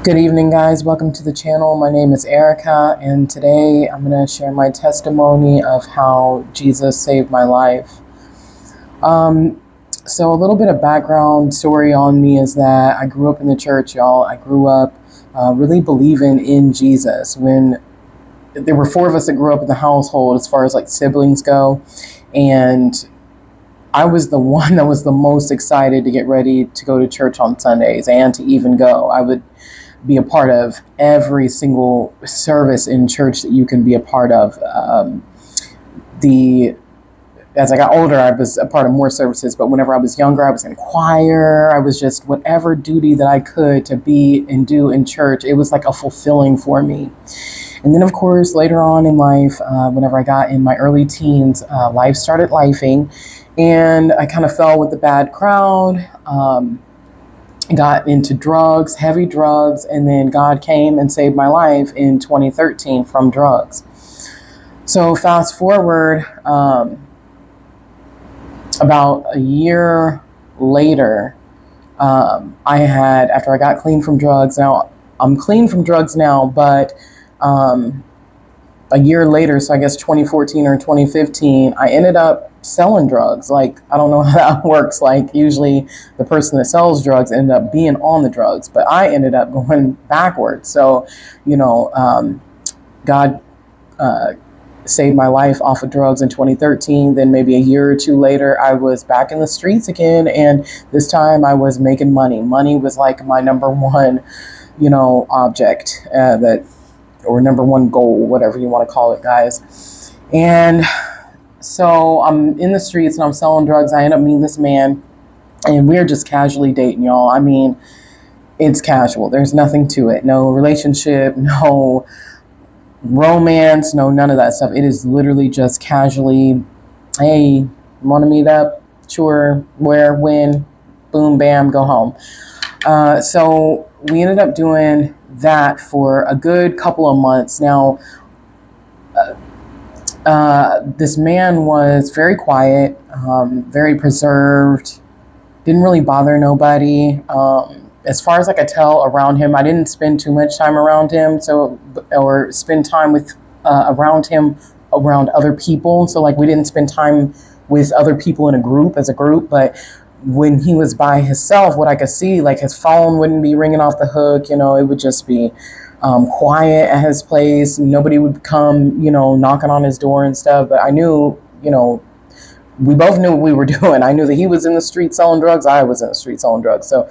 Good evening, guys. Welcome to the channel. My name is Erica, and today I'm going to share my testimony of how Jesus saved my life. So a little bit of background story on me is that I grew up in the church, y'all. I grew up really believing in Jesus. When there were four of us that grew up in the household, as far as like siblings go, and I was the one that was the most excited to get ready to go to church on Sundays and to even go. I would be a part of every single service in church that you can be a part of. The As I got older, I was a part of more services, but whenever I was younger, I was in choir. I was just whatever duty that I could to be and do in church. It was like a fulfilling for me. And then, of course, later on in life, whenever I got in my early teens, life started lifing, and I kind of fell with the bad crowd. Got into drugs, heavy drugs, and then God came and saved my life in 2013 from drugs. So fast forward, about a year later, after I got clean from drugs, now I'm clean from drugs now, but a year later, so I guess 2014 or 2015, I ended up selling drugs. Like, I don't know how that works. Like, usually the person that sells drugs end up being on the drugs, but I ended up going backwards. So, God saved my life off of drugs in 2013. Then maybe a year or two later, I was back in the streets again. And this time I was making money. Money was like my number one, object or number one goal, whatever you want to call it, guys. And so I'm in the streets and I'm selling drugs. I end up meeting this man, and we're just casually dating, y'all. I mean, it's casual. There's nothing to it. No relationship, no romance, no none of that stuff. It is literally just casually, hey, want to meet up? Sure. Where? When? Boom, bam, go home. So we ended up doing that for a good couple of months. Now, this man was very quiet, very preserved, didn't really bother nobody. As far as I could tell around him, I didn't spend too much time around him, or spend time with around him, around other people. So like we didn't spend time with other people in as a group, but when he was by himself, what I could see, like his phone wouldn't be ringing off the hook, it would just be quiet at his place. Nobody would come, knocking on his door and stuff. But I knew, we both knew what we were doing. I knew that he was in the street selling drugs. I was in the street selling drugs. So,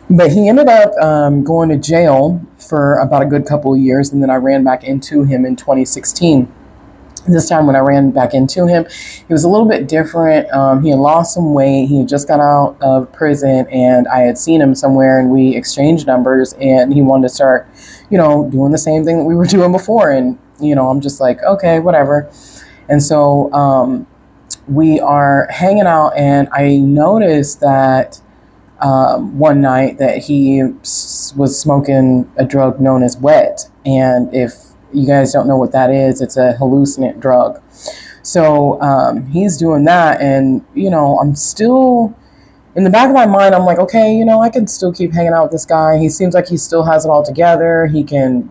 but he ended up going to jail for about a good couple of years. And then I ran back into him in 2016. This time when I ran back into him, he was a little bit different. He had lost some weight. He had just got out of prison, and I had seen him somewhere, and we exchanged numbers, and he wanted to start, doing the same thing that we were doing before. And, I'm just like, okay, whatever. And so we are hanging out, and I noticed that one night that he was smoking a drug known as wet. And if you guys don't know what that is, it's a hallucinant drug. So he's doing that, and I'm still in the back of my mind, I'm like, okay, I can still keep hanging out with this guy. He seems like he still has it all together. He can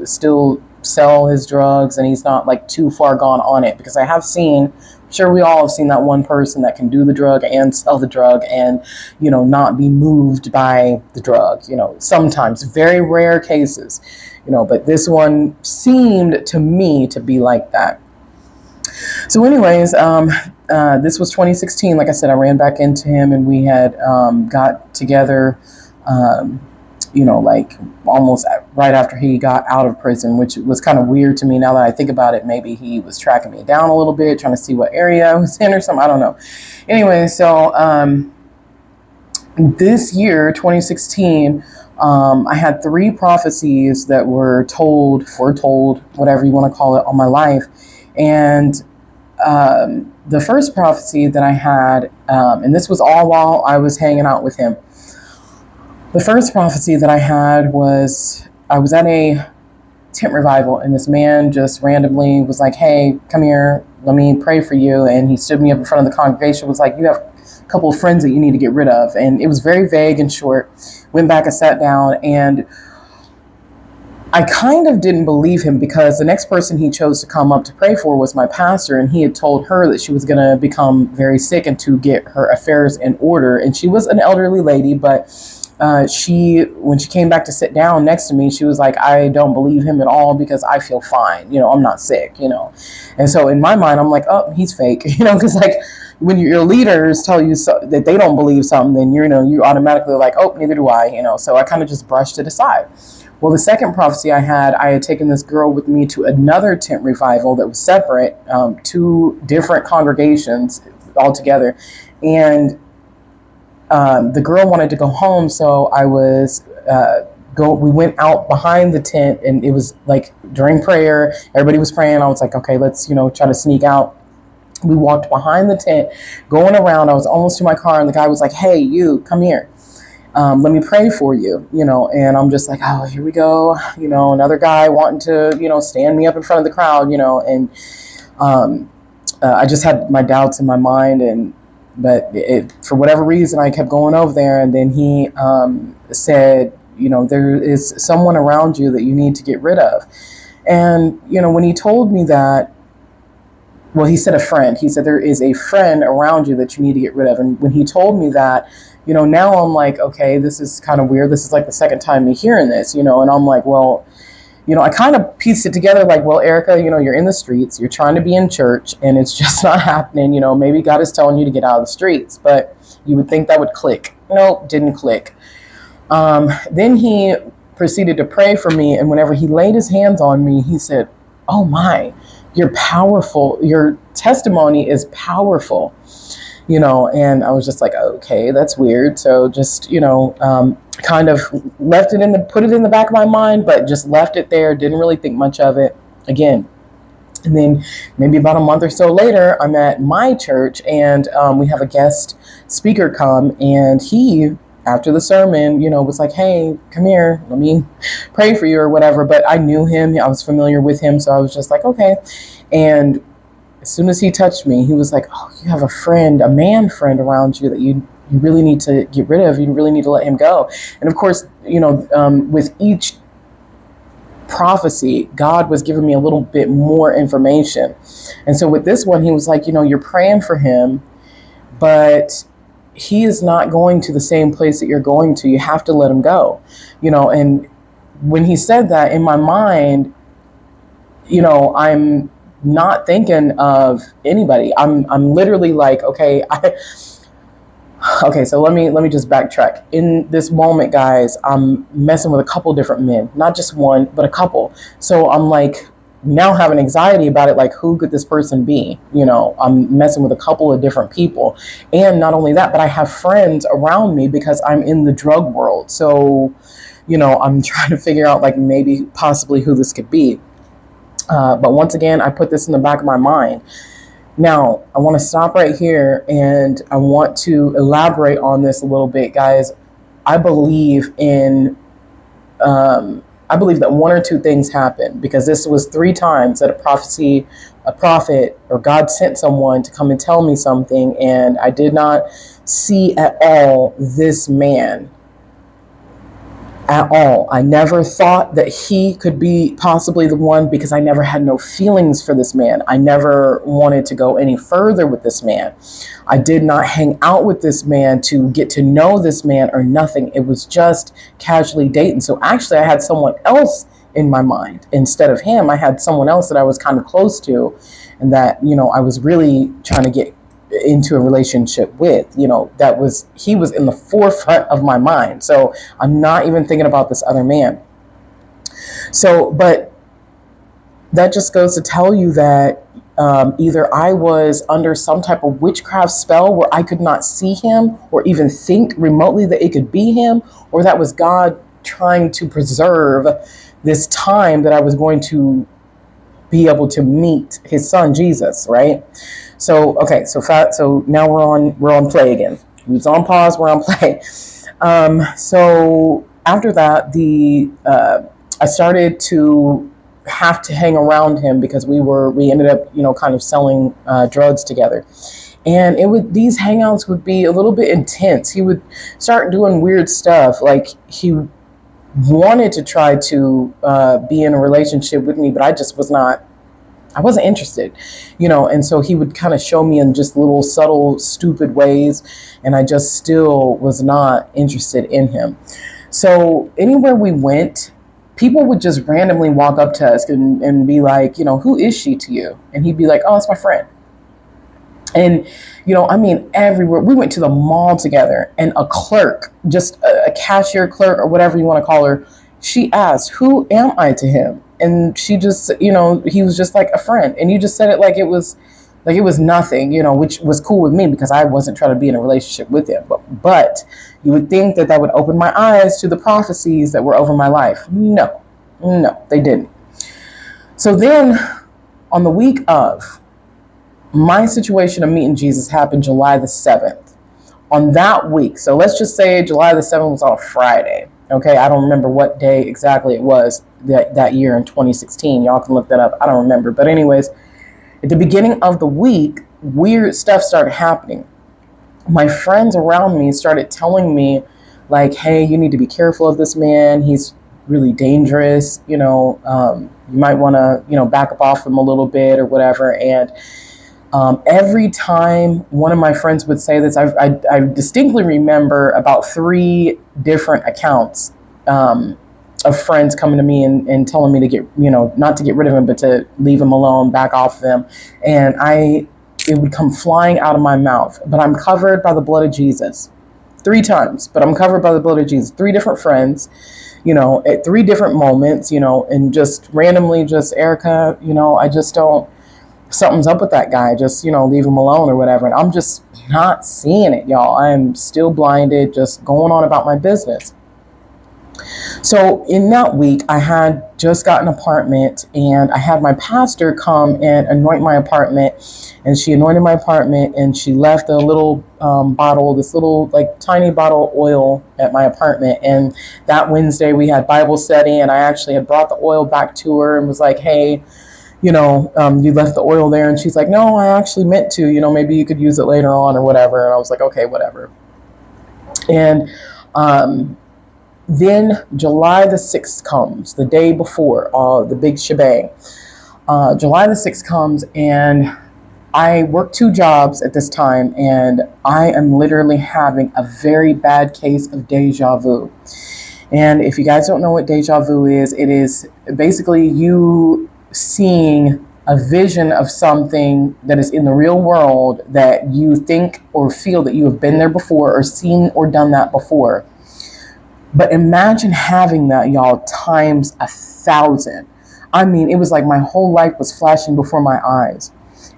still sell his drugs, and he's not like too far gone on it. Because I have seen, sure, we all have seen that one person that can do the drug and sell the drug and not be moved by the drug. Sometimes, very rare cases. But this one seemed to me to be like that. So anyways, this was 2016. Like I said, I ran back into him, and we had got together, like almost right after he got out of prison, which was kind of weird to me now that I think about it. Maybe he was tracking me down a little bit, trying to see what area I was in or something. I don't know. Anyway, so this year, 2016, I had 3 prophecies that were foretold, whatever you want to call it, on my life. And the first prophecy that I had, and this was all while I was hanging out with him. The first prophecy that I had was, I was at a tent revival, and this man just randomly was like, hey, come here, let me pray for you. And he stood me up in front of the congregation, was like, you have couple of friends that you need to get rid of. And it was very vague and short. Went back and sat down, and I kind of didn't believe him because the next person he chose to come up to pray for was my pastor, and he had told her that she was going to become very sick and to get her affairs in order. And she was an elderly lady, but when she came back to sit down next to me, she was like, I don't believe him at all because I feel fine. I'm not sick, And so in my mind, I'm like, oh, he's fake, because like when your leaders tell you that they don't believe something, then you automatically like, oh, neither do I, So I kind of just brushed it aside. Well, the second prophecy I had taken this girl with me to another tent revival that was separate, 2 different congregations altogether. And the girl wanted to go home, so I was we went out behind the tent, and it was like during prayer, everybody was praying. I was like, okay, let's try to sneak out. We walked behind the tent, going around. I was almost to my car, and the guy was like, hey, you, come here. Let me pray for you, and I'm just like, oh, here we go. Another guy wanting to, stand me up in front of the crowd, and I just had my doubts in my mind, but for whatever reason, I kept going over there. And then he said, there is someone around you that you need to get rid of. And, when he told me that, well, he said a friend. He said, there is a friend around you that you need to get rid of. And when he told me that, now I'm like, okay, this is kind of weird. This is like the second time me hearing this, and I'm like, well, I kind of pieced it together like, well, Erica, you're in the streets, you're trying to be in church, and it's just not happening. Maybe God is telling you to get out of the streets, but you would think that would click. Nope, didn't click. Then he proceeded to pray for me, and whenever he laid his hands on me, he said, oh my, you're powerful. Your testimony is powerful. And I was just like, okay, that's weird. So just, kind of put it in the back of my mind, but just left it there. Didn't really think much of it again. And then maybe about a month or so later, I'm at my church, and we have a guest speaker come, and he, after the sermon, was like, hey, come here, let me pray for you or whatever. But I knew him. I was familiar with him. So I was just like, okay. And as soon as he touched me, he was like, oh, you have a friend, a man friend around you that you really need to get rid of. You really need to let him go. And of course, with each prophecy, God was giving me a little bit more information. And so with this one, he was like, you're praying for him, but he is not going to the same place that you're going to. You have to let him go. And when he said that, in my mind, I'm not thinking of anybody. I'm literally like, okay, so let me just backtrack. In this moment, guys, I'm messing with a couple different men, not just one, but a couple. So I'm like now having anxiety about it. Like, who could this person be? I'm messing with a couple of different people. And not only that, but I have friends around me because I'm in the drug world. So, I'm trying to figure out like maybe possibly who this could be. But once again, I put this in the back of my mind. Now, I want to stop right here, and I want to elaborate on this a little bit, guys. I believe that one or two things happened, because this was 3 times that a prophet, or God sent someone to come and tell me something, and I did not see at all this man. At all. I never thought that he could be possibly the one, because I never had no feelings for this man. I never wanted to go any further with this man. I did not hang out with this man to get to know this man or nothing. It was just casually dating. So actually I had someone else in my mind. Instead of him, I had someone else that I was kind of close to, and that, I was really trying to get into a relationship with. He was in the forefront of my mind. So I'm not even thinking about this other man. So, but that just goes to tell you that either I was under some type of witchcraft spell where I could not see him or even think remotely that it could be him, or that was God trying to preserve this time that I was going to be able to meet his son, Jesus, right? So, okay, so now we're on play again. We was on pause, we're on play. So after that, I started to have to hang around him because we ended up, kind of selling drugs together. And these hangouts would be a little bit intense. He would start doing weird stuff. Like he wanted to try to be in a relationship with me, but I wasn't interested, and so he would kind of show me in just little subtle, stupid ways, and I just still was not interested in him. So anywhere we went, people would just randomly walk up to us and be like, who is she to you? And he'd be like, oh, it's my friend. And, everywhere. We went to the mall together, and a clerk, just a cashier clerk or whatever you want to call her, she asked, who am I to him? And she just, he was just like a friend. And you just said it like it was nothing, which was cool with me because I wasn't trying to be in a relationship with him. But you would think that would open my eyes to the prophecies that were over my life. No, they didn't. So then on the week of, my situation of meeting Jesus happened July the 7th. On that week, so let's just say July the 7th was on a Friday. Okay, I don't remember what day exactly it was that year in 2016. Y'all can look that up. I don't remember. But anyways, at the beginning of the week, weird stuff started happening. My friends around me started telling me, like, hey, you need to be careful of this man. He's really dangerous. You might want to, back up off him a little bit or whatever. And every time one of my friends would say this, I distinctly remember about 3 different accounts of friends coming to me and telling me to get, not to get rid of him, but to leave him alone, back off of him. And it would come flying out of my mouth. But I'm covered by the blood of Jesus. 3 times, but I'm covered by the blood of Jesus. 3 different friends, at 3 different moments, and just randomly, just Erica, I just don't. Something's up with that guy, just, leave him alone or whatever. And I'm just not seeing it, y'all. I'm still blinded, just going on about my business. So in that week, I had just got an apartment, and I had my pastor come and anoint my apartment. And she anointed my apartment, and she left a little bottle, this little like tiny bottle of oil at my apartment. And that Wednesday we had Bible study, and I actually had brought the oil back to her and was like, hey, you left the oil there. And she's like, no, I actually meant to, maybe you could use it later on or whatever. And I was like, okay, whatever. And then July the 6th comes, the day before the big shebang. July the 6th comes, and I work 2 jobs at this time, and I am literally having a very bad case of deja vu. And if you guys don't know what deja vu is, it is basically you seeing a vision of something that is in the real world that you think or feel that you have been there before or seen or done that before. But imagine having that, y'all, times 1,000. I mean, it was like my whole life was flashing before my eyes.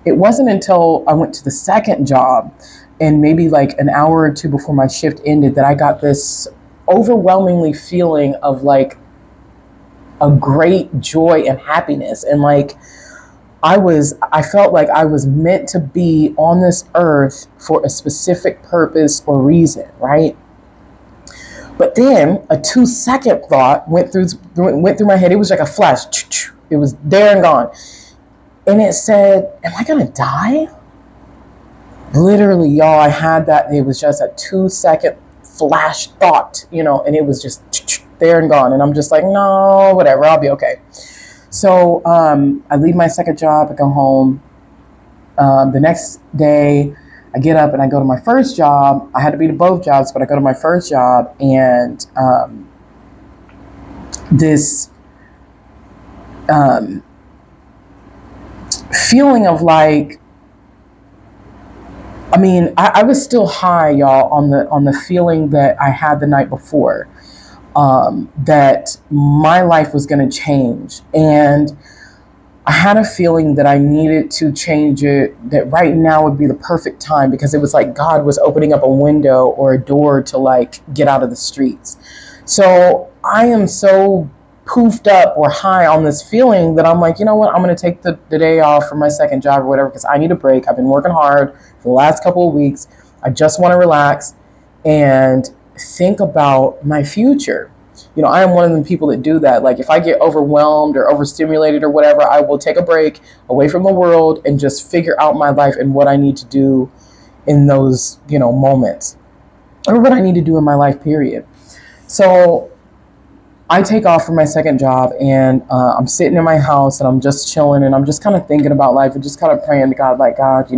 It wasn't until I went to the second job and maybe like an hour or 2 before my shift ended that I got this overwhelmingly feeling of like a great joy and happiness. And like I felt like I was meant to be on this earth for a specific purpose or reason, right? But then a 2-second thought went through my head. It was like a flash. It was there and gone. And it said, am I going to die? Literally, y'all, I had that. It was just a 2-second flash thought, and it was just there and gone. And I'm just like, no, whatever, I'll be okay. So I leave my second job, I go home. The next day, I get up and I go to my first job. I had to be to both jobs, but I go to my first job, and this feeling of like, I mean, I was still high, y'all, on the feeling that I had the night before, that my life was going to change. And I had a feeling that I needed to change it, that right now would be the perfect time, because it was like God was opening up a window or a door to like get out of the streets. So I am so poofed up or high on this feeling that I'm like, you know what, I'm going to take the day off from my second job or whatever, because I need a break. I've been working hard for the last couple of weeks. I just want to relax and think about my future. I am one of the people that do that. Like if I get overwhelmed or overstimulated or whatever, I will take a break away from the world and just figure out my life and what I need to do in those, moments, or what I need to do in my life, period. So I take off for my second job, and I'm sitting in my house and I'm just chilling and I'm just kind of thinking about life and just kind of praying to God, like, God,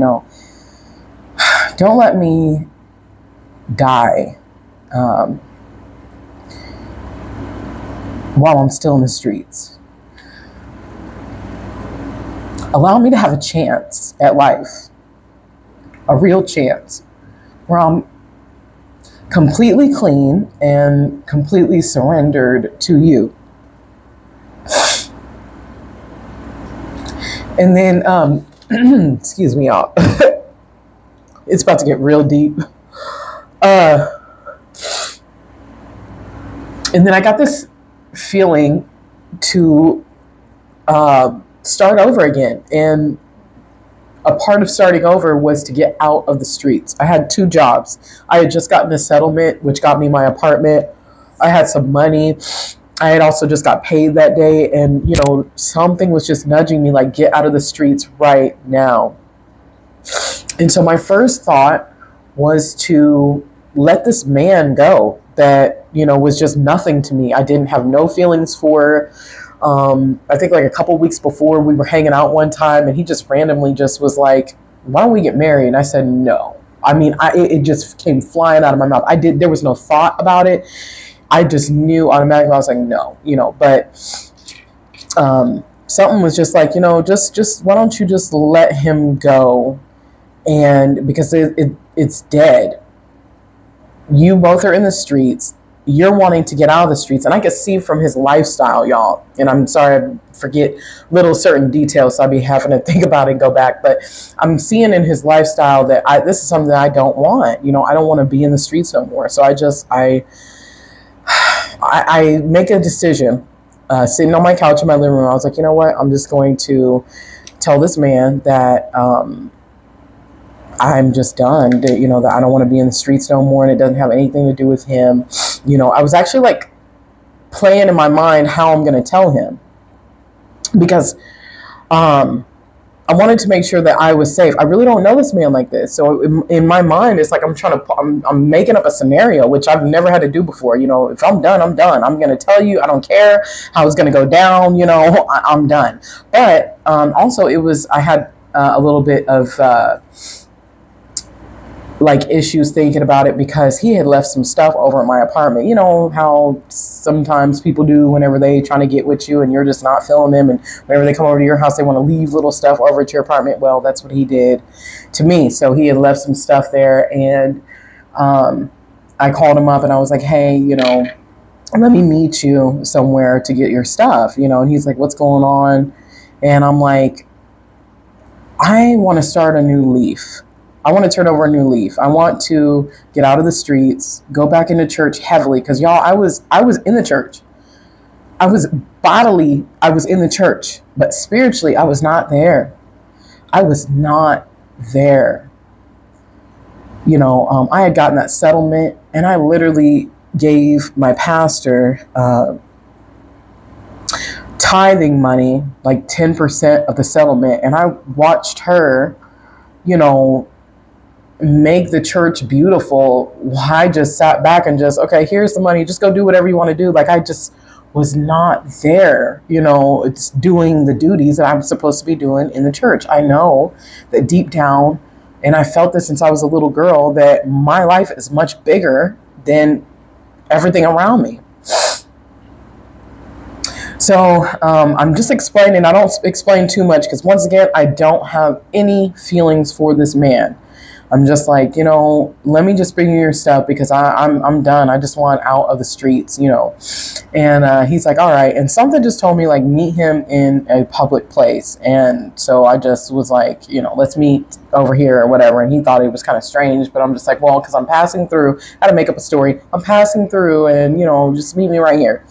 don't let me die um, while I'm still in the streets. Allow me to have a chance at life, a real chance, where I'm completely clean and completely surrendered to you. And then, excuse me, y'all. It's about to get real deep. Uh, and then I got this feeling to start over again. And a part of starting over was to get out of the streets. I had 2 jobs. I had just gotten a settlement, which got me my apartment. I had some money. I had also just got paid that day. And, something was just nudging me, like, get out of the streets right now. And so my first thought was to let this man go that, was just nothing to me. I didn't have no feelings for. I think like a couple weeks before, we were hanging out one time and he just randomly just was like, why don't we get married? And I said, no. I mean, it just came flying out of my mouth. There was no thought about it. I just knew automatically. I was like, no, but something was just like, just why don't you just let him go? And because it's dead. You both are in the streets. You're wanting to get out of the streets. And I could see from his lifestyle, y'all, and I'm sorry, I forget little certain details, so I'll be having to think about it and go back. But I'm seeing in his lifestyle that this is something that I don't want. I don't want to be in the streets no more. So I make a decision, sitting on my couch in my living room. I was like, you know what? I'm just going to tell this man that I'm just done, that, that I don't want to be in the streets no more, and it doesn't have anything to do with him. I was actually like playing in my mind how I'm going to tell him, because I wanted to make sure that I was safe. I really don't know this man like this. So in my mind, it's like I'm making up a scenario, which I've never had to do before. If I'm done, I'm done. I'm going to tell you, I don't care how it's going to go down, I'm done. But also I had a little bit of like issues thinking about it, because he had left some stuff over at my apartment. How sometimes people do whenever they trying to get with you and you're just not feeling them, and whenever they come over to your house they want to leave little stuff over at your apartment. Well, that's what he did to me. So he had left some stuff there, and I called him up and I was like, hey, let me meet you somewhere to get your stuff, and he's like, what's going on? And I'm like, I want to start a new leaf. I want to turn over a new leaf. I want to get out of the streets, go back into church heavily. Because y'all, I was in the church. I was in the church, but spiritually, I was not there. I was not there. I had gotten that settlement, and I literally gave my pastor tithing money, like 10% of the settlement. And I watched her, make the church beautiful. I just sat back and just, okay, here's the money, just go do whatever you want to do. Like, I just was not there, it's doing the duties that I'm supposed to be doing in the church. I know that deep down, and I felt this since I was a little girl, that my life is much bigger than everything around me. So I'm just explaining. I don't explain too much, because once again, I don't have any feelings for this man. I'm just like, let me just bring you your stuff, because I'm done. I just want out of the streets, And he's like, all right. And something just told me, like, meet him in a public place. And so I just was like, let's meet over here or whatever. And he thought it was kind of strange, but I'm just like, well, because I'm passing through. I had to make up a story. I'm passing through, and just meet me right here.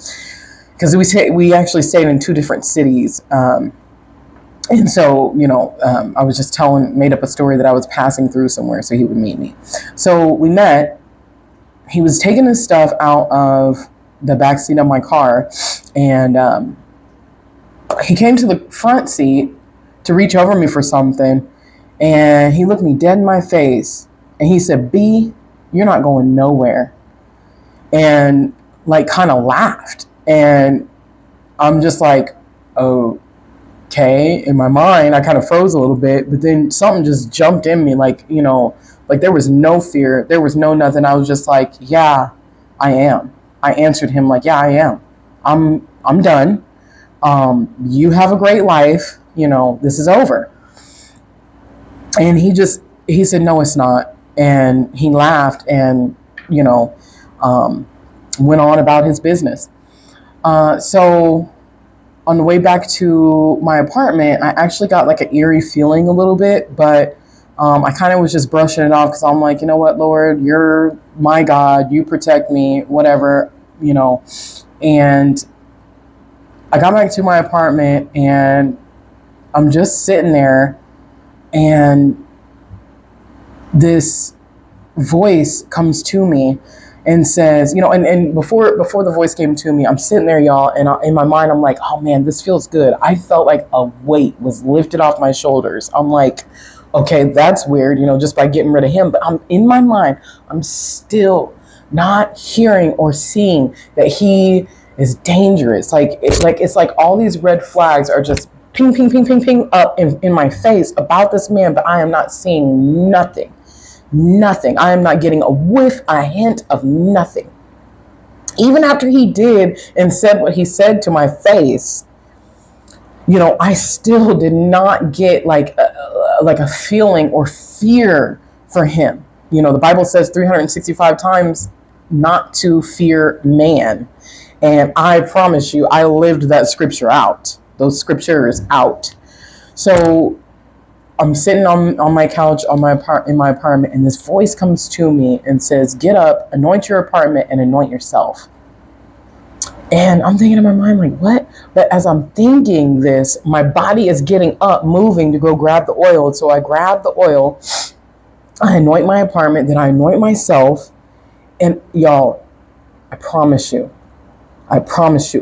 Because we actually stayed in 2 different cities. And so, I was just made up a story that I was passing through somewhere so he would meet me. So we met. He was taking his stuff out of the backseat of my car, and he came to the front seat to reach over me for something, and he looked me dead in my face, And he said, B, you're not going nowhere. And like kind of laughed. And I'm just like, okay. In my mind, I kind of froze a little bit, but then something just jumped in me. Like, like there was no fear. There was no nothing. I was just like, yeah, I am. I answered him like, yeah, I am. I'm done. You have a great life. This is over. And he said, no, it's not. And he laughed and, went on about his business. So on the way back to my apartment, I actually got like an eerie feeling a little bit, but I kind of was just brushing it off because I'm like, you know what, Lord, you're my God, you protect me, whatever, and I got back to my apartment and I'm just sitting there and this voice comes to me and says, and before the voice came to me, I'm sitting there, y'all, and in my mind, I'm like, oh man, this feels good. I felt like a weight was lifted off my shoulders. I'm like, okay, that's weird, just by getting rid of him. But I'm in my mind, I'm still not hearing or seeing that he is dangerous. It's like all these red flags are just ping, ping, ping, ping, ping up in my face about this man, but I am not seeing nothing. Nothing. I am not getting a whiff, a hint of nothing. Even after he did and said what he said to my face, I still did not get like a feeling or fear for him. The Bible says 365 times not to fear man. And I promise you, I lived that scripture out, those scriptures out. So I'm sitting on my couch in my apartment, and this voice comes to me and says, get up, anoint your apartment, and anoint yourself. And I'm thinking in my mind, like, what? But as I'm thinking this, my body is getting up, moving to go grab the oil. So I grab the oil, I anoint my apartment, then I anoint myself. And y'all, I promise you,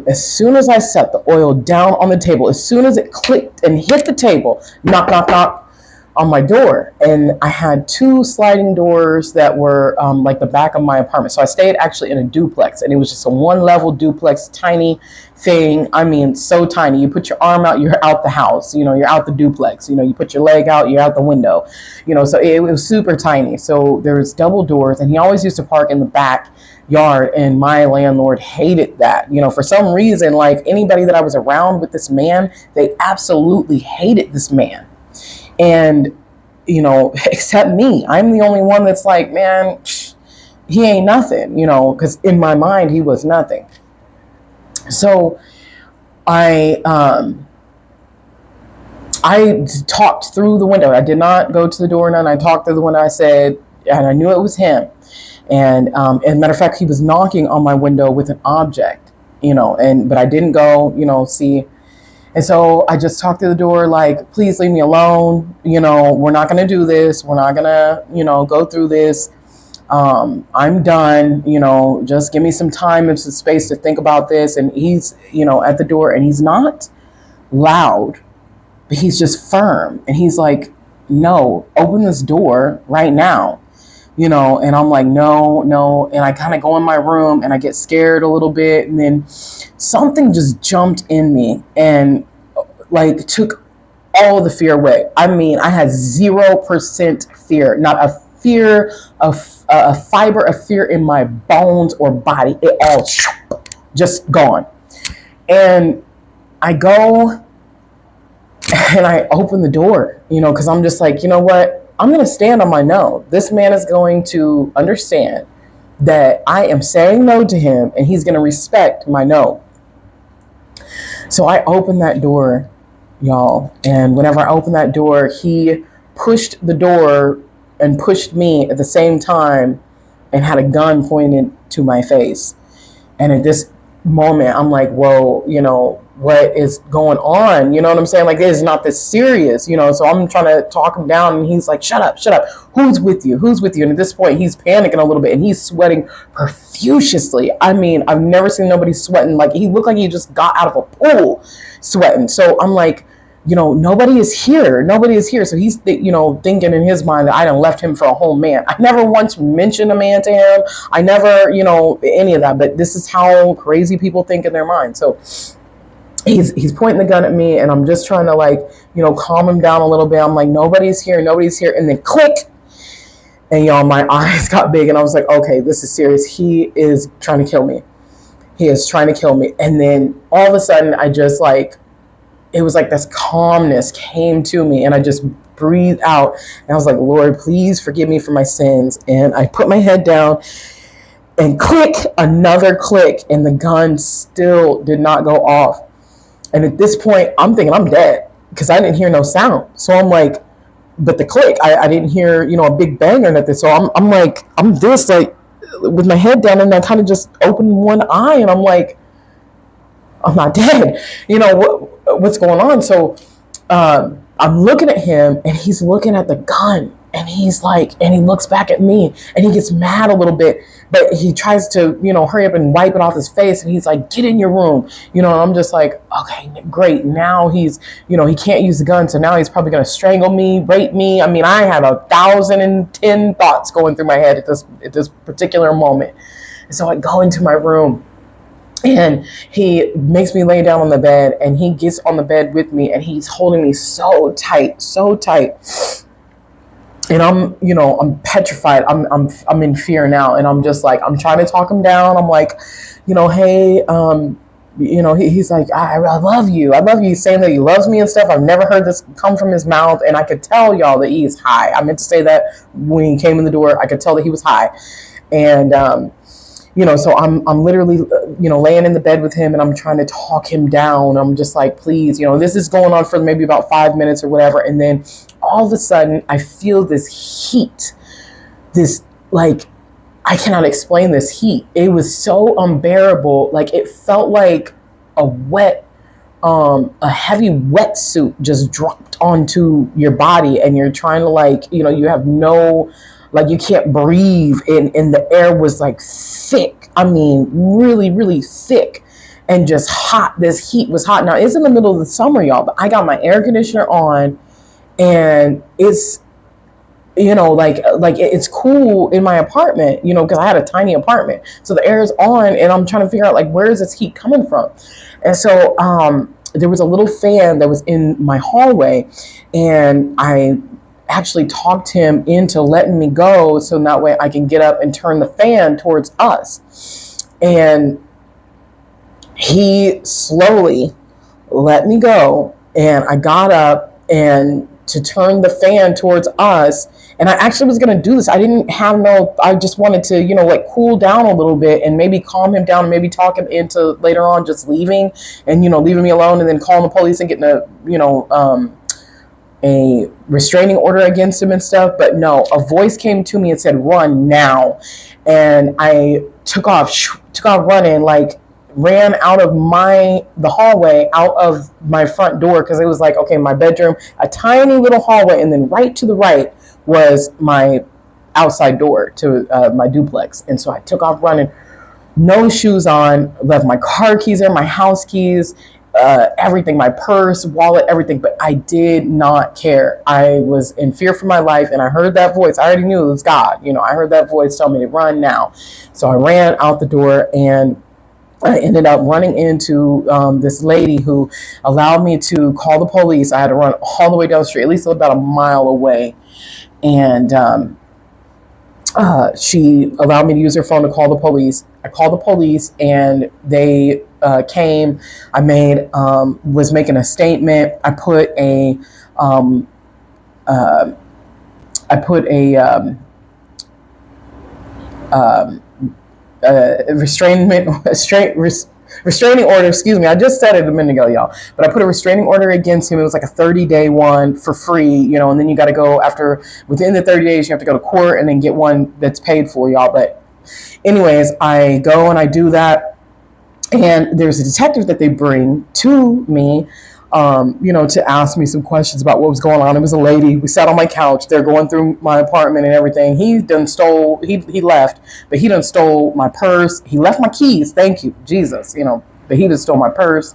as soon as I set the oil down on the table, as soon as it clicked and hit the table, knock, knock, knock, on my door. And I had 2 sliding doors that were like the back of my apartment. So I stayed actually in a duplex, and it was just a 1-level duplex, tiny thing. I mean, so tiny. You put your arm out, you're out the house, you're out the duplex, you put your leg out, you're out the window, so it was super tiny. So there was double doors, and he always used to park in the backyard, and my landlord hated that. For some reason, like anybody that I was around with this man, they absolutely hated this man. And, except me, I'm the only one that's like, man, he ain't nothing, because in my mind, he was nothing. So I talked through the window. I did not go to the door, none. I talked through the window. I said, and I knew it was him. And as a matter of fact, he was knocking on my window with an object, but I didn't go, see. And so I just talked to the door like, please leave me alone. We're not going to do this. We're not going to, go through this. I'm done. Just give me some time and some space to think about this. And he's, at the door, and he's not loud, but he's just firm. And he's like, no, open this door right now. And I'm like, no. And I kind of go in my room and I get scared a little bit. And then something just jumped in me and like took all the fear away. I mean, I had 0% fear, not a fear of a fiber of fear in my bones or body. It all just gone. And I go and I open the door, because I'm just like, you know what? I'm going to stand on my no. This man is going to understand that I am saying no to him, and he's going to respect my no. So I opened that door, y'all. And whenever I opened that door, he pushed the door and pushed me at the same time and had a gun pointed to my face. And at this moment, I'm like, whoa, what is going on? You know what I'm saying? Like, it is not this serious, so I'm trying to talk him down, and he's like, shut up. Who's with you? And at this point, he's panicking a little bit, and he's sweating profusely. I mean, I've never seen nobody sweating. Like, he looked like he just got out of a pool sweating. So I'm like, nobody is here. Nobody is here. So he's, thinking in his mind that I done left him for a whole man. I never once mentioned a man to him. I never, any of that. But this is how crazy people think in their mind. So he's pointing the gun at me, and I'm just trying to calm him down a little bit. I'm like, nobody's here. And then click. And y'all, my eyes got big, and I was like, okay, this is serious. He is trying to kill me. He is trying to kill me. And then all of a sudden, I just it was like this calmness came to me, and I just breathed out, and I was like, Lord, please forgive me for my sins. And I put my head down, and click, another click, and the gun still did not go off. And at this point, I'm thinking I'm dead because I didn't hear no sound. So I'm like, but the click, I didn't hear, a big bang or nothing. So I'm like, I'm this with my head down, and I kind of just opened one eye, and I'm like, I'm not dead. What's going on? So I'm looking at him, and he's looking at the gun, and he's like, and he looks back at me, and he gets mad a little bit, but he tries to, hurry up and wipe it off his face. And he's like, get in your room. And I'm just like, okay, great. Now he's, he can't use the gun. So now he's probably going to strangle me, rape me. I mean, I had 1,010 thoughts going through my head at this particular moment. And so I go into my room, and he makes me lay down on the bed, and he gets on the bed with me, and he's holding me so tight, so tight. And I'm petrified. I'm in fear now. And I'm just like, I'm trying to talk him down. I'm like, hey, he's like, I love you. I love you. He's saying that he loves me and stuff. I've never heard this come from his mouth. And I could tell y'all that he is high. I meant to say that when he came in the door, I could tell that he was high. And, so I'm literally, laying in the bed with him, and I'm trying to talk him down. I'm just like, please, this is going on for maybe about 5 minutes or whatever. And then all of a sudden I feel this heat, I cannot explain this heat. It was so unbearable. It felt like a heavy wetsuit just dropped onto your body, and you're trying to you have no, you can't breathe, and the air was thick. I mean, really, really thick, and just hot. This heat was hot. Now, it's in the middle of the summer, y'all, but I got my air conditioner on, and it's, it's cool in my apartment, because I had a tiny apartment. So the air is on, and I'm trying to figure out, where is this heat coming from? And so there was a little fan that was in my hallway, and I actually talked him into letting me go, so that way I can get up and turn the fan towards us. And he slowly let me go, and I got up and to turn the fan towards us. And I actually was going to do this. I just wanted to, cool down a little bit and maybe calm him down, and maybe talk him into later on just leaving and, leaving me alone, and then calling the police and getting a restraining order against him and stuff. But no, a voice came to me and said, run now. And I took off running, ran out of the hallway, out of my front door, because it was okay, my bedroom, a tiny little hallway, and then right to the right was my outside door to my duplex. And so I took off running, no shoes on, left my car keys there, my house keys, everything, my purse, wallet, everything. But I did not care. I was in fear for my life, and I heard that voice. I already knew it was God. I heard that voice tell me to run now. So I ran out the door, and I ended up running into this lady who allowed me to call the police. I had to run all the way down the street, at least about a mile away. And she allowed me to use her phone to call the police. I called the police, and they came. I was making a statement. I put a restraining order, excuse me. I just said it a minute ago, y'all. But I put a restraining order against him. It was a 30-day one for free, and then you got to go within the 30 days, you have to go to court and then get one that's paid for, y'all. But anyways, I go and I do that. And there's a detective that they bring to me, to ask me some questions about what was going on. It was a lady. We sat on my couch. They're going through my apartment and everything. He left, but he done stole my purse. He left my keys. Thank you, Jesus, but he just stole my purse.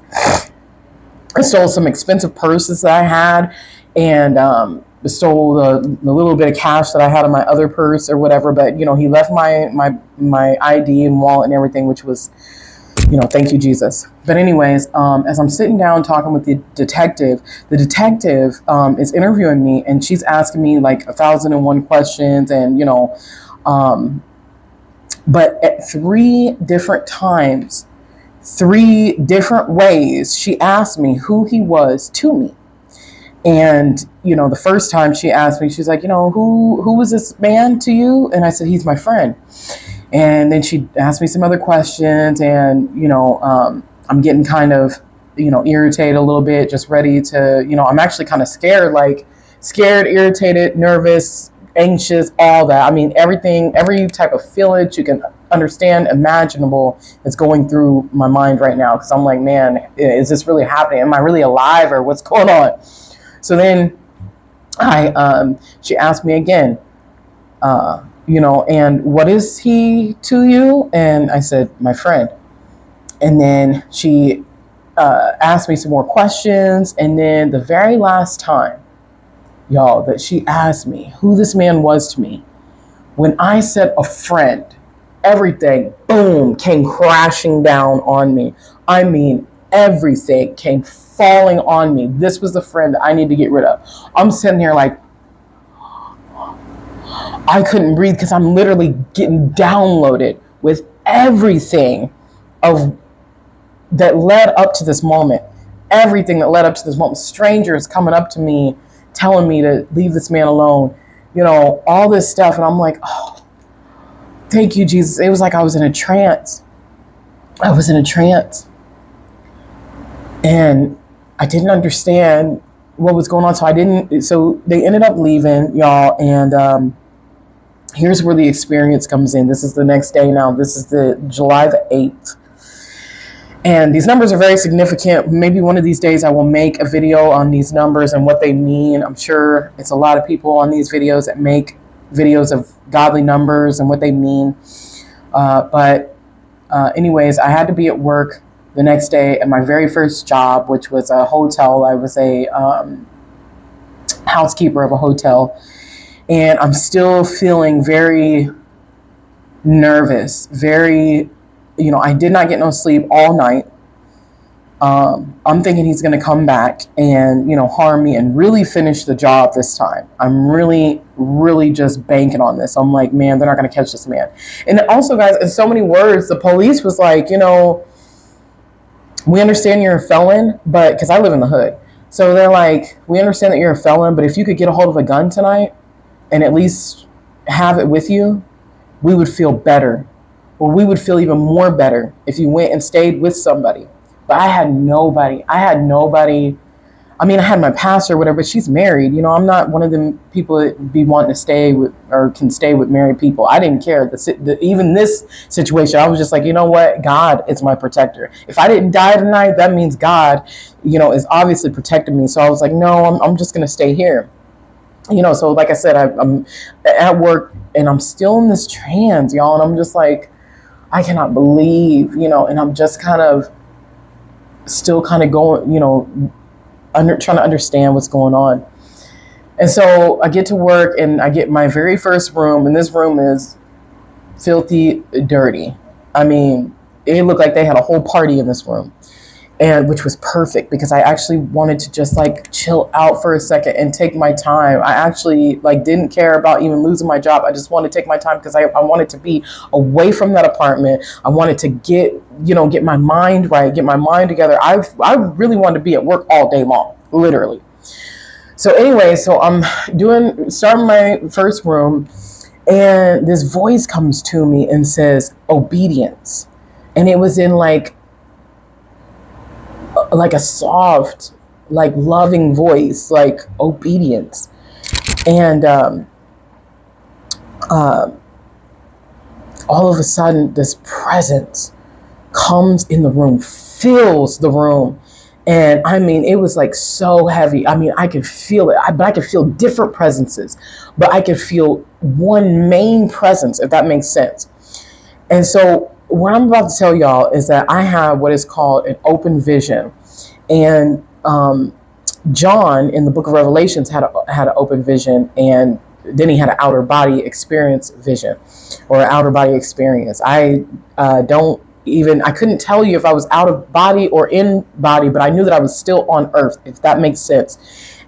I stole some expensive purses that I had, and stole the little bit of cash that I had in my other purse or whatever. But he left my ID and wallet and everything, which was, thank you, Jesus. But anyways, as I'm sitting down talking with the detective is interviewing me, and she's asking me like 1,001 questions, and but at 3 different times, 3 different ways, she asked me who he was to me. And the first time she asked me, she's like, who was this man to you? And I said, he's my friend. And then she asked me some other questions, and I'm getting kind of irritated a little bit, just ready to I'm actually kind of scared, scared, irritated, nervous, anxious, all that. I mean, everything, every type of feeling you can understand, imaginable, is going through my mind right now, because I'm like, man, is this really happening? Am I really alive, or what's going on? So then she asked me again, and what is he to you? And I said, my friend. And then she asked me some more questions. And then the very last time, y'all, that she asked me who this man was to me, when I said a friend, everything, boom, came crashing down on me. I mean, everything came falling on me. This was the friend that I need to get rid of. I'm sitting here like, I couldn't breathe, because I'm literally getting downloaded with everything that led up to this moment. Everything that led up to this moment. Strangers coming up to me, telling me to leave this man alone. All this stuff. And I'm like, oh, thank you, Jesus. It was like I was in a trance. I was in a trance. And I didn't understand what was going on. So they ended up leaving, y'all. And here's where the experience comes in. This is the next day now. This is the July the 8th. And these numbers are very significant. Maybe one of these days I will make a video on these numbers and what they mean. I'm sure it's a lot of people on these videos that make videos of godly numbers and what they mean. But anyways, I had to be at work the next day at my very first job, which was a hotel. I was a housekeeper of a hotel. And I'm still feeling very nervous, very, I did not get no sleep all night. I'm thinking he's going to come back and, harm me and really finish the job this time. I'm really, really just banking on this. I'm like, man, they're not going to catch this man. And also, guys, in so many words, the police was like, we understand you're a felon, but because I live in the hood. So they're like, we understand that you're a felon, but if you could get a hold of a gun tonight and at least have it with you, we would feel better. Or we would feel even more better if you went and stayed with somebody. But I had nobody. I mean, I had my pastor or whatever, but she's married. I'm not one of them people that be wanting to stay with or can stay with married people. I didn't care. Even this situation, I was just like, you know what? God is my protector. If I didn't die tonight, that means God, is obviously protecting me. So I was like, no, I'm just going to stay here. So like I said, I'm at work and I'm still in this trance, y'all. And I'm just like, I cannot believe, and I'm just kind of still kind of going, trying to understand what's going on. And so I get to work and I get my very first room, and this room is filthy dirty. I mean, it looked like they had a whole party in this room. And which was perfect, because I actually wanted to just chill out for a second and take my time. I actually didn't care about even losing my job. I just wanted to take my time because I wanted to be away from that apartment. I wanted to get my mind right, get my mind together. I really wanted to be at work all day long, literally. So anyway, so I'm starting my first room, and this voice comes to me and says obedience. And it was in like a soft, loving voice, obedience. And all of a sudden, this presence comes in the room, fills the room. And I mean, it was so heavy. I mean, I could feel it, but I could feel different presences, but I could feel one main presence, if that makes sense. And so what I'm about to tell y'all is that I have what is called an open vision. And John in the book of Revelations had an open vision, and then he had an outer body experience vision, or an outer body experience. I couldn't tell you if I was out of body or in body, but I knew that I was still on earth, if that makes sense.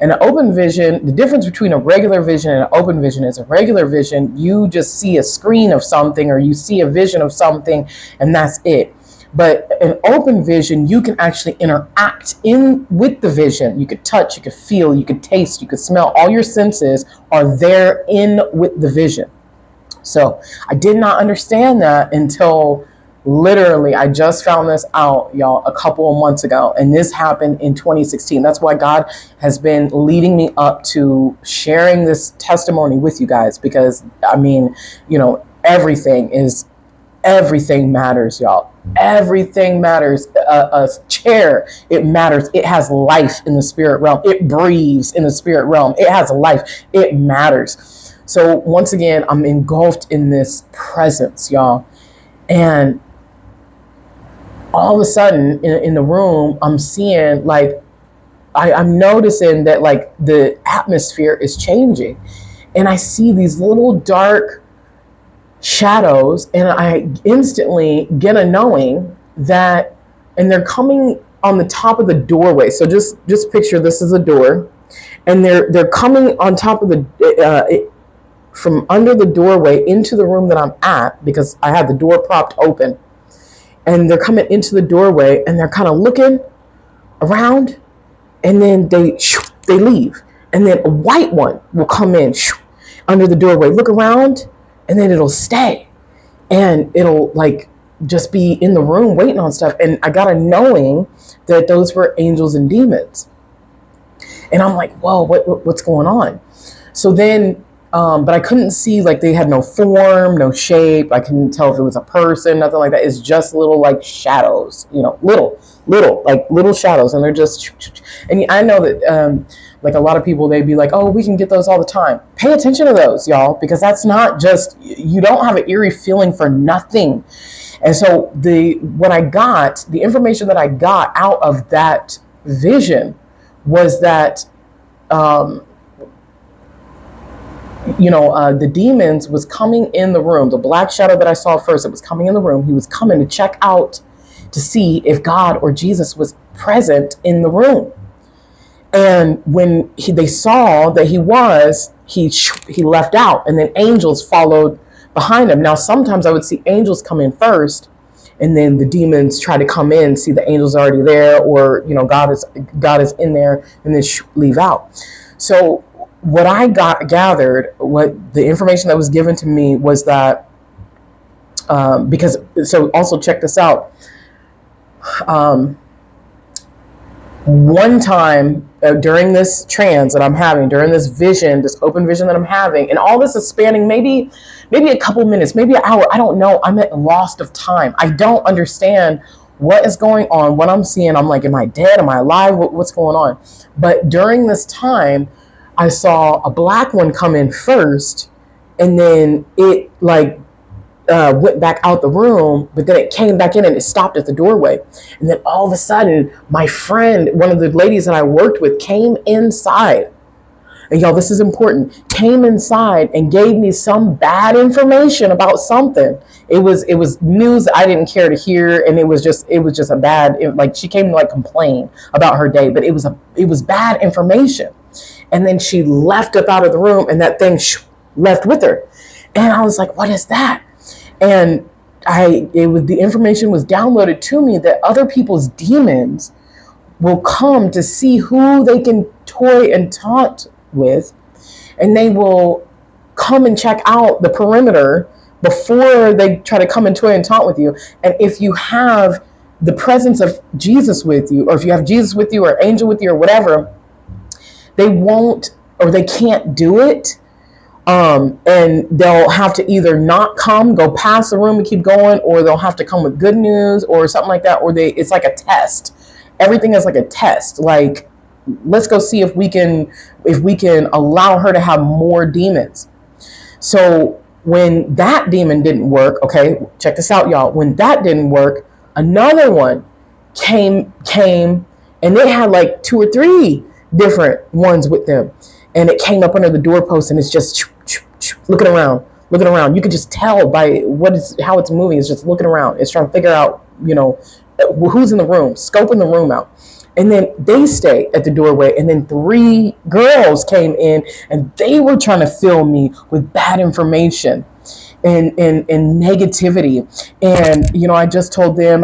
And an open vision, the difference between a regular vision and an open vision is a regular vision, you just see a screen of something or you see a vision of something, and that's it. But an open vision, you can actually interact with the vision. You could touch, you could feel, you could taste, you could smell. All your senses are there in with the vision. So I did not understand that until literally I just found this out, y'all, a couple of months ago. And this happened in 2016. That's why God has been leading me up to sharing this testimony with you guys, because I mean, everything matters, y'all. Everything matters. A chair, it matters. It has life in the spirit realm. It breathes in the spirit realm. It has life. It matters. So once again, I'm engulfed in this presence, y'all. And all of a sudden in the room, I'm seeing I'm noticing that the atmosphere is changing. And I see these little dark shadows, and I instantly get a knowing that, and they're coming on the top of the doorway. So just picture this is a door, and they're coming on top of from under the doorway into the room that I'm at, because I had the door propped open, and they're coming into the doorway, and they're kind of looking around, and then they leave, and then a white one will come in under the doorway, look around, and then it'll stay, and it'll just be in the room waiting on stuff. And I got a knowing that those were angels and demons. And I'm like, whoa, what's going on? So then, but I couldn't see, they had no form, no shape. I couldn't tell if it was a person, nothing like that. It's just little shadows, little shadows. And they're just, and I know that, a lot of people, they'd be like, oh, we can get those all the time. Pay attention to those, y'all, because that's not just, you don't have an eerie feeling for nothing. And so the information that I got out of that vision was that, the demons was coming in the room. The black shadow that I saw first, it was coming in the room. He was coming to check out to see if God or Jesus was present in the room. And when they saw that he was, he left out, and then angels followed behind him. Now, sometimes I would see angels come in first, and then the demons try to come in, see the angels already there, or God is in there, and then leave out. So what I gathered, what the information that was given to me was that, so also check this out. One time during this trance that I'm having, during this vision, this open vision that I'm having, and all this is spanning maybe a couple minutes, maybe an hour. I don't know. I'm at lost of time. I don't understand what is going on, what I'm seeing. I'm like, am I dead? Am I alive? What's going on? But during this time, I saw a black one come in first, and then it went back out the room, but then it came back in and it stopped at the doorway. And then all of a sudden, my friend, one of the ladies that I worked with, came inside. And y'all, this is important. Came inside and gave me some bad information about something. It was news that I didn't care to hear, and it was just a bad. She came to complain about her day, but it was bad information. And then she left up out of the room, and that thing left with her. And I was like, what is that? And the information was downloaded to me that other people's demons will come to see who they can toy and taunt with, and they will come and check out the perimeter before they try to come and toy and taunt with you. And if you have the presence of Jesus with you, or if you have Jesus with you, or angel with you, or whatever, they won't, or they can't do it. And they'll have to either not come, go past the room and keep going, or they'll have to come with good news or something like that, or it's like a test. Everything is like a test. Let's go see if we can allow her to have more demons. So when that demon didn't work, okay, check this out, y'all. When that didn't work, another one came And they had like 2 or 3 different ones with them. And it came up under the doorpost, and it's just looking around, looking around. You could just tell by how it's moving. It's just looking around. It's trying to figure out, who's in the room, scoping the room out. And then they stayed at the doorway, and then 3 girls came in, and they were trying to fill me with bad information and negativity. And I just told them,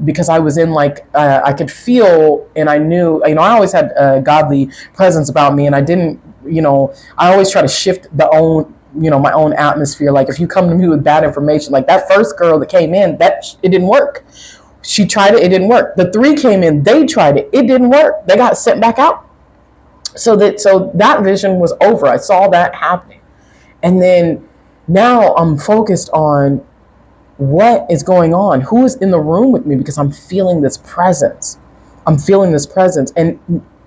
because I was in I could feel, and I knew, I always had a godly presence about me, and I didn't, I always try to shift my own atmosphere. Like, if you come to me with bad information, like that first girl that came in, it didn't work. She tried it didn't work. The 3 came in, they tried it didn't work. They got sent back out. So that vision was over. I saw that happening. And then now I'm focused on what is going on, who is in the room with me, because I'm feeling this presence. And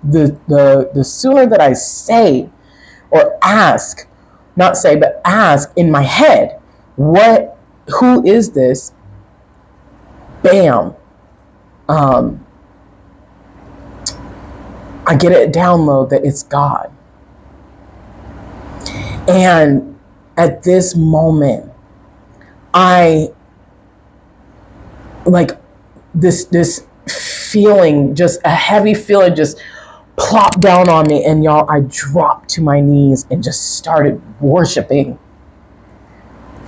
the sooner that I say or ask, not say, but ask in my head, who is this? Bam. I get a download that it's God. And at this moment, I like this feeling, just a heavy feeling just plopped down on me. And y'all, I dropped to my knees and just started worshiping,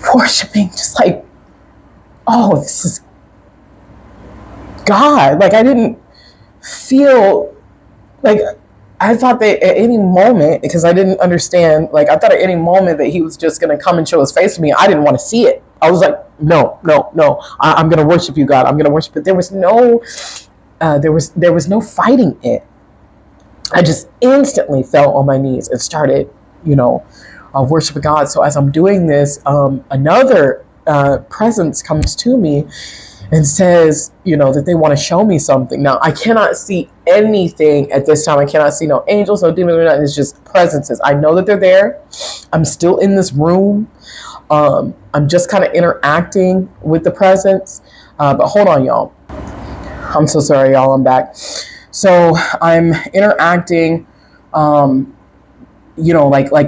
just like, oh, this is God. Like, I didn't feel like, I thought that at any moment, because I didn't understand, like, I thought at any moment that he was just going to come and show his face to me. I didn't want to see it. I was like, no, I'm going to worship you, God. I'm going to worship. But there was no fighting it. I just instantly fell on my knees and started, worshiping God. So as I'm doing this, another presence comes to me and says, that they want to show me something. Now, I cannot see anything at this time. I cannot see no angels, no demons, or nothing. It's just presences. I know that they're there. I'm still in this room. I'm just kind of interacting with the presence. But hold on, y'all. I'm so sorry, y'all. I'm back. So I'm interacting, like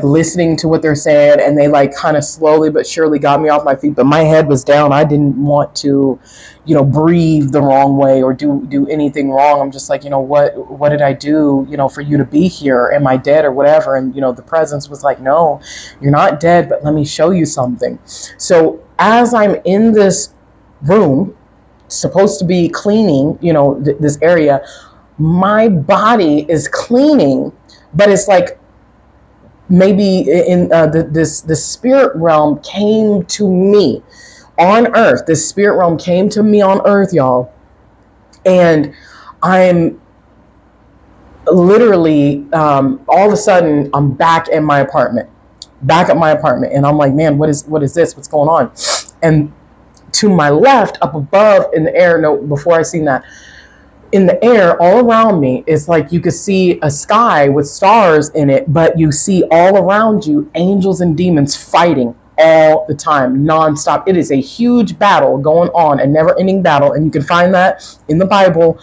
listening to what they're saying, and they like kind of slowly but surely got me off my feet. But my head was down. I didn't want to, breathe the wrong way or do anything wrong. I'm just like, what did I do, for you to be here? Am I dead or whatever? And, the presence was like, no, you're not dead, but let me show you something. So as I'm in this room, supposed to be cleaning, this area, my body is cleaning, but it's like, maybe in the spirit realm came to me on earth. The spirit realm came to me on earth, y'all. And I'm literally, all of a sudden, I'm back at my apartment. And I'm like, man, what is this? What's going on? And to my left, up above in the air, no, before I seen that, in the air all around me, it's like you could see a sky with stars in it, but you see all around you angels and demons fighting all the time, nonstop. It is a huge battle going on, a never-ending battle, and you can find that in the Bible.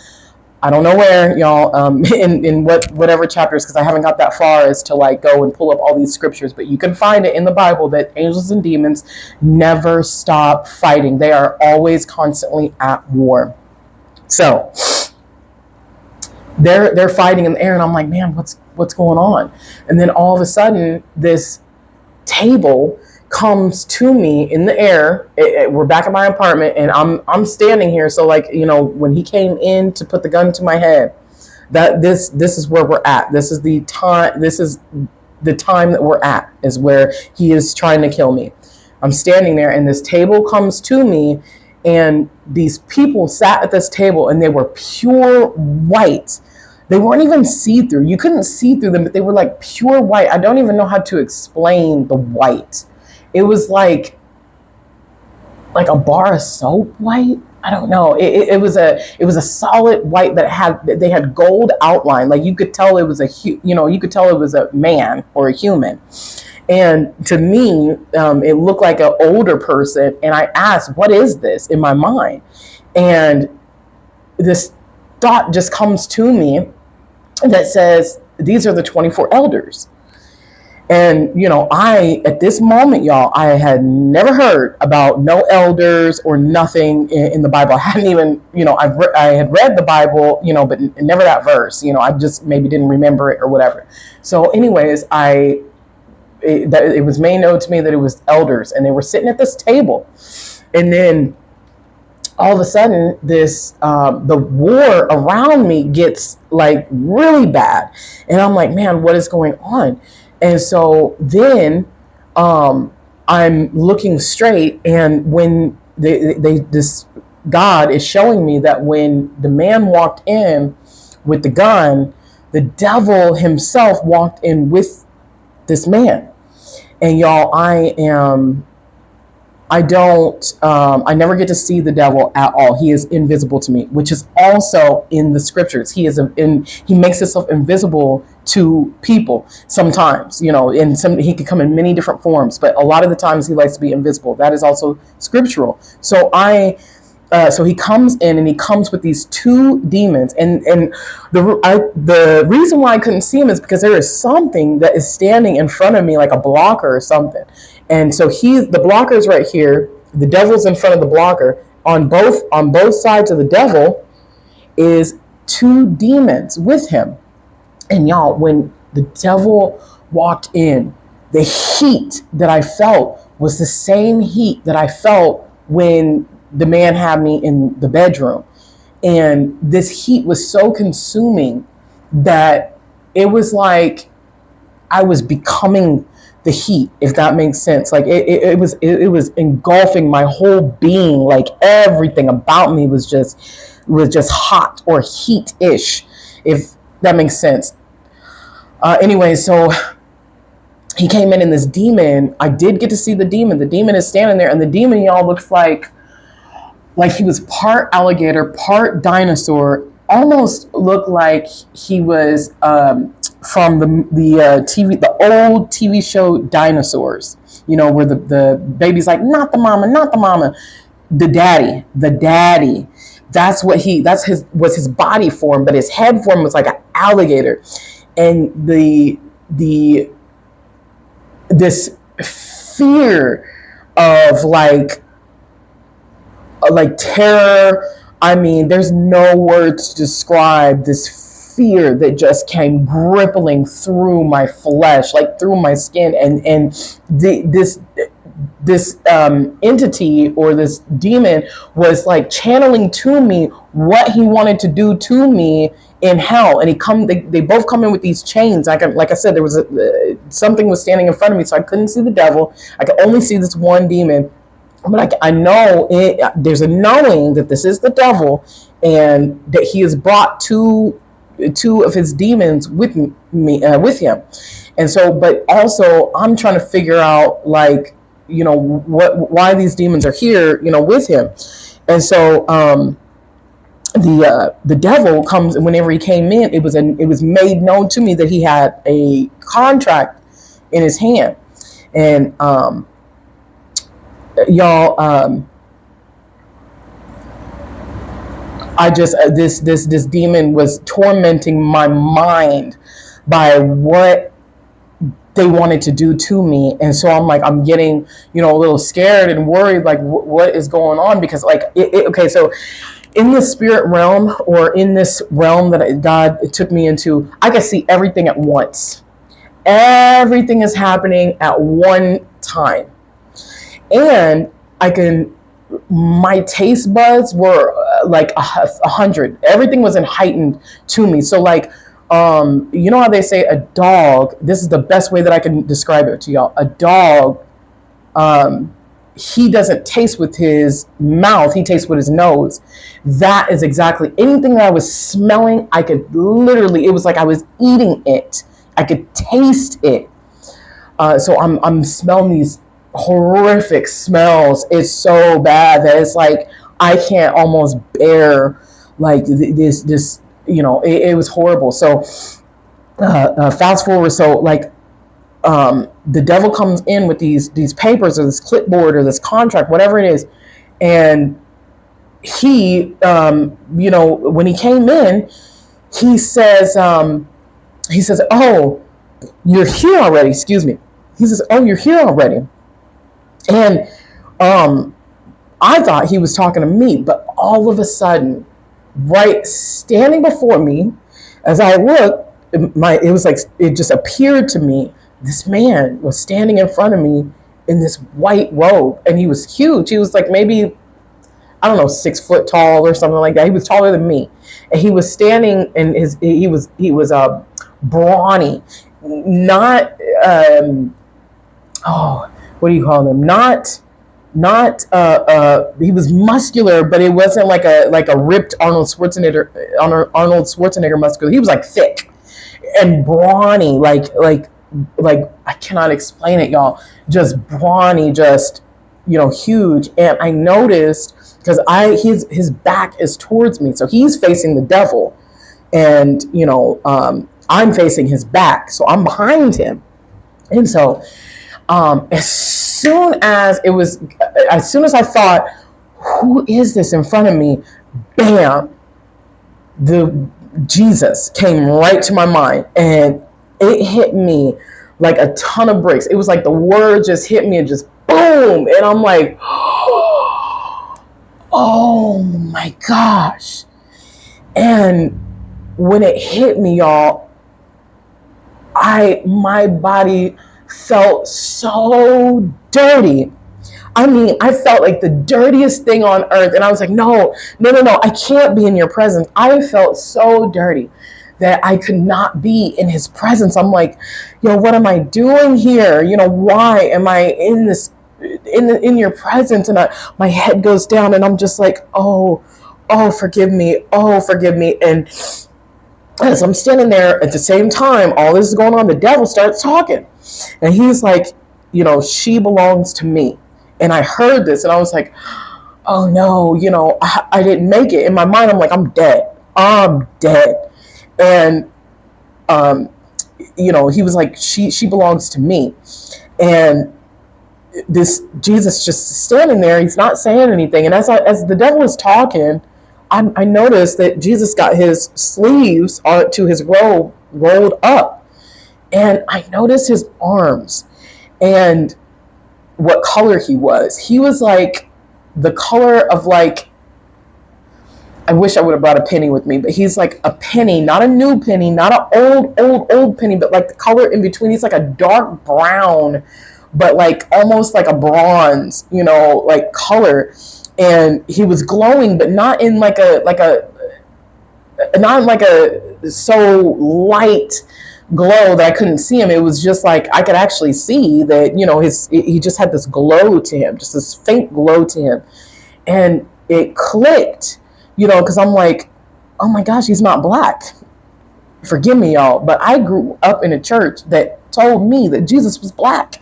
I don't know where, y'all, in whatever chapters, because I haven't got that far as to like go and pull up all these scriptures, but you can find it in the Bible that angels and demons never stop fighting. They are always constantly at war. So they're fighting in the air, and I'm like, man, what's going on? And then all of a sudden, this table comes to me in the air. We're back at my apartment, and I'm standing here. So like, when he came in to put the gun to my head, that this is where we're at. This is the time. This is the time that we're at, is where he is trying to kill me. I'm standing there, and this table comes to me, and these people sat at this table, and they were pure white. They weren't even see-through. You couldn't see through them, but they were like pure white. I don't even know how to explain the white. It was like a bar of soap white. I don't know. It was a solid white that they had gold outline. Like you could tell it was you could tell it was a man or a human. And to me, it looked like an older person. And I asked, what is this, in my mind? And this thought just comes to me that says, these are the 24 elders. And, at this moment, y'all, I had never heard about no elders or nothing in the Bible. I hadn't even, I had read the Bible, but never that verse. I just maybe didn't remember it or whatever. So anyways, it was made known to me that it was elders, and they were sitting at this table. And then all of a sudden, the war around me gets like really bad. And I'm like, man, what is going on? And so then I'm looking straight, and when this God is showing me that when the man walked in with the gun, the devil himself walked in with this man. And y'all, I never get to see the devil at all. He is invisible to me, which is also in the scriptures. He makes himself invisible to people sometimes, and he can come in many different forms, but a lot of the times he likes to be invisible. That is also scriptural. So so he comes in, and he comes with these two demons, and the reason why I couldn't see him is because there is something that is standing in front of me, like a blocker or something. And so the blocker is right here. The devil's in front of the blocker. On both sides of the devil is two demons with him. And y'all, when the devil walked in, the heat that I felt was the same heat that I felt when the man had me in the bedroom. And this heat was so consuming that it was like I was becoming the heat, if that makes sense. Like it was engulfing my whole being. Like everything about me was just hot or heat-ish, if that makes sense. Anyway, so he came in, and this demon, I did get to see the demon. The demon is standing there, and the demon, y'all, looks like he was part alligator, part dinosaur. Almost looked like he was from the old TV show Dinosaurs. Where the baby's like, not the mama, not the mama, the daddy. That's was his body form, but his head form was like an alligator, and this fear of like terror. I mean, there's no words to describe this fear that just came rippling through my flesh, like through my skin, and this entity or this demon was like channeling to me what he wanted to do to me in hell. And they both come in with these chains. Like I said, there was something was standing in front of me, so I couldn't see the devil. I could only see this one demon. But I know there's a knowing that this is the devil, and that he has brought two of his demons with him. And so, but also I'm trying to figure out, like, why these demons are here, with him. And so the devil comes, and whenever he came in, it was made known to me that he had a contract in his hand. And y'all, I just this demon was tormenting my mind by what they wanted to do to me. And so I'm getting a little scared and worried, like what is going on, because like okay, so in the spirit realm, or in this realm that God took me into, I can see everything at once. Everything is happening at one time. And my taste buds were like 100. Everything was heightened to me. So like, how they say a dog, this is the best way that I can describe it to y'all. A dog, he doesn't taste with his mouth, he tastes with his nose. That is exactly anything that I was smelling. I could literally, it was like I was eating it. I could taste it. So I'm smelling these horrific smells. It's so bad that it's like I can't almost bear like this it was horrible. So fast forward, so like the devil comes in with these papers or this clipboard or this contract, whatever it is, and he, when he came in, he says, "Oh, you're here already." Excuse me. He says, "Oh, you're here already." And um, I thought he was talking to me, but all of a sudden, right standing before me, as I looked, it was like it just appeared to me. This man was standing in front of me in this white robe, and he was huge. He was like maybe, I don't know, 6 foot tall or something like that. He was taller than me, and he was standing, and he was brawny, not what do you call them? Not he was muscular, but it wasn't like a ripped Arnold Schwarzenegger muscular. He was like thick and brawny, like I cannot explain it, y'all. Just brawny, just huge. And I noticed because his back is towards me, so he's facing the devil, and I'm facing his back, so I'm behind him, and so as soon as I thought, who is this in front of me? Bam! The Jesus came right to my mind, and it hit me like a ton of bricks. It was like the word just hit me and just boom, and I'm like, oh my gosh! And when it hit me, y'all, my body felt so dirty. I mean, I felt like the dirtiest thing on earth. And I was like, no, I can't be in your presence. I felt so dirty that I could not be in his presence. I'm like, what am I doing here? Why am I in this, in your presence? And my head goes down, and I'm just like, oh, forgive me. Oh, forgive me. And as I'm standing there at the same time, all this is going on, the devil starts talking. And he's like, she belongs to me. And I heard this, and I was like, oh no, I didn't make it. In my mind, I'm like, I'm dead. I'm dead. And, he was like, she belongs to me. And this Jesus just standing there, he's not saying anything. And as the devil is talking, I noticed that Jesus got his sleeves to his robe rolled up. And I noticed his arms and what color he was. He was like the color of I wish I would have brought a penny with me, but he's like a penny, not a new penny, not an old penny, but like the color in between. He's like a dark brown, but like almost like a bronze, like color. And he was glowing, but not in like a so light glow that I couldn't see him. It was just like I could actually see that he just had this glow to him, just this faint glow to him, and it clicked, because I'm like, oh my gosh, he's not black. Forgive me, y'all, but I grew up in a church that told me that Jesus was black.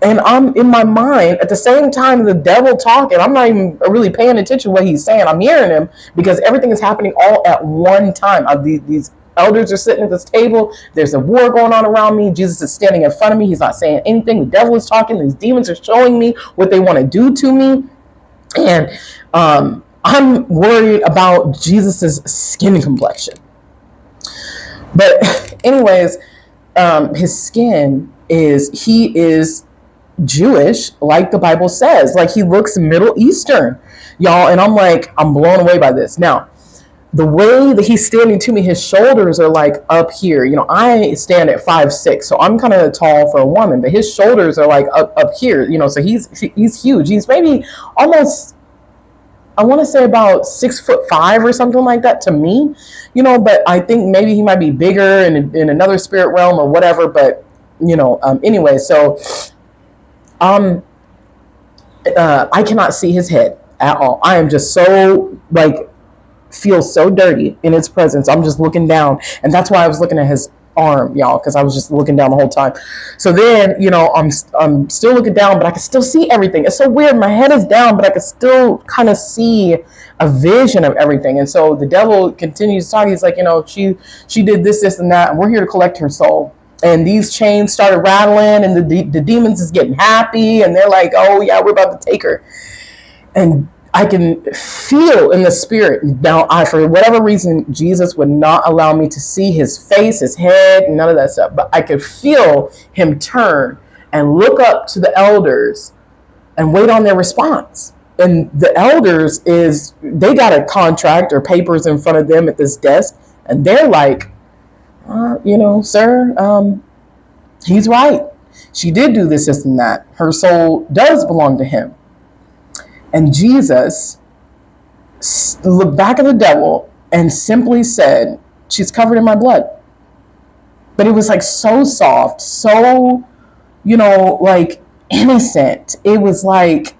And I'm in my mind at the same time the devil talking. I'm not even really paying attention to what he's saying. I'm hearing him because everything is happening all at one time. These elders are sitting at this table. There's a war going on around me. Jesus is standing in front of me. He's not saying anything. The devil is talking. These demons are showing me what they want to do to me. And I'm worried about Jesus's skin complexion. But anyways, his skin he is Jewish, like the Bible says. Like, he looks Middle Eastern, y'all. And I'm like, I'm blown away by this. Now, the way that he's standing to me, his shoulders are like up here. I stand at 5'6", so I'm kind of tall for a woman, but his shoulders are like up here. So he's huge. He's maybe almost, I want to say about 6'5" or something like that to me. But I think maybe he might be bigger in another spirit realm or whatever. But anyway, so I cannot see his head at all. I am just so feel so dirty in his presence. I'm just looking down, and that's why I was looking at his arm, y'all, because I was just looking down the whole time. So then, I'm still looking down, but I can still see everything. It's so weird. My head is down, but I can still kind of see a vision of everything. And so the devil continues talking. He's like, she did this, and that, and we're here to collect her soul. And these chains started rattling, and the demons is getting happy, and they're like, oh yeah, we're about to take her. And I can feel in the spirit. Now, for whatever reason, Jesus would not allow me to see his face, his head, none of that stuff. But I could feel him turn and look up to the elders and wait on their response. And the elders they got a contract or papers in front of them at this desk, and they're like, sir, he's right. She did do this, and that. Her soul does belong to him. And Jesus looked back at the devil and simply said, she's covered in my blood. But it was like so soft, so, like innocent. It was like,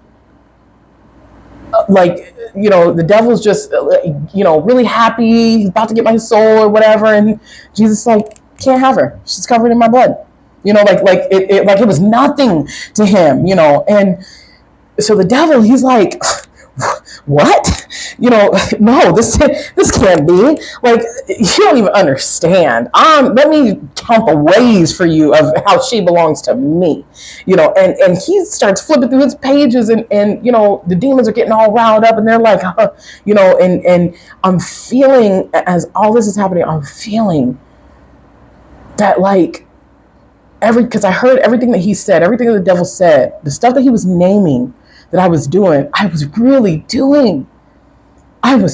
the devil's just, really happy, he's about to get my soul or whatever. And Jesus like, can't have her. She's covered in my blood. It was nothing to him, and so the devil, he's like, what? No, this can't be. Like, you don't even understand. Let me count the ways for you of how she belongs to me. And he starts flipping through his pages, and the demons are getting all riled up, and they're like, and I'm feeling, as all this is happening, I'm feeling that, like, because I heard everything that he said, everything that the devil said, the stuff that he was naming that I was doing, I was really doing. And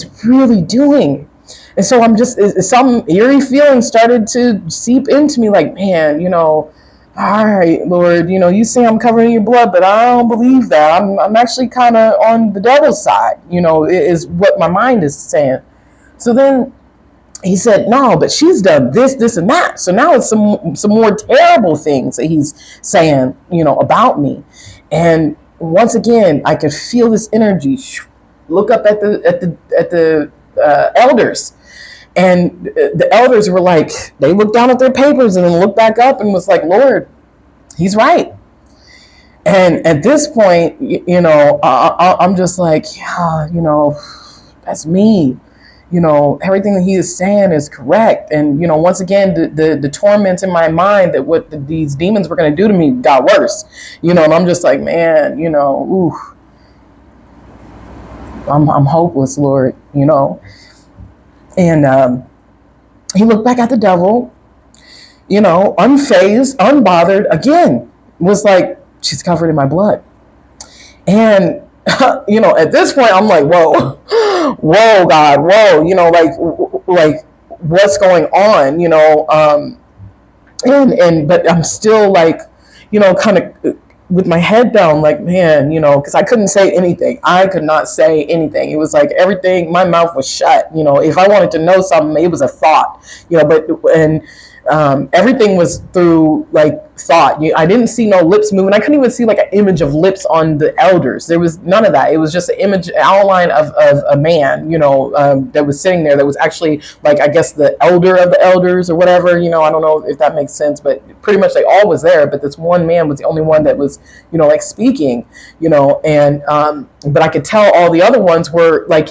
so some eerie feeling started to seep into me, like, man, all right, Lord, you say I'm covering your blood, but I don't believe that. I'm actually kind of on the devil's side, is what my mind is saying. So then he said, no, but she's done this, and that. So now it's some more terrible things that he's saying, about me. And once again, I could feel this energy. Look up at the elders, and the elders were like, they looked down at their papers and then looked back up and was like, Lord, he's right. And at this point, I'm just like, yeah, that's me. Everything that he is saying is correct. And, once again, the torment in my mind that what these demons were going to do to me got worse, and I'm just like, man, ooh, I'm hopeless, Lord, and he looked back at the devil, unfazed, unbothered, again, was like, she's covered in my blood. And at this point, I'm like, whoa, God, whoa, like what's going on, but I'm still like, kind of with my head down, like, man, because I couldn't say anything. I could not say anything. It was like everything, my mouth was shut. If I wanted to know something, it was a thought, and everything was through like thought. I didn't see no lips moving. I couldn't even see like an image of lips on the elders. There was none of that. It was just an image, outline of a man, that was sitting there. That was actually like, I guess, the elder of the elders or whatever. I don't know if that makes sense, but pretty much they all was there. But this one man was the only one that was, like speaking, and but I could tell all the other ones were like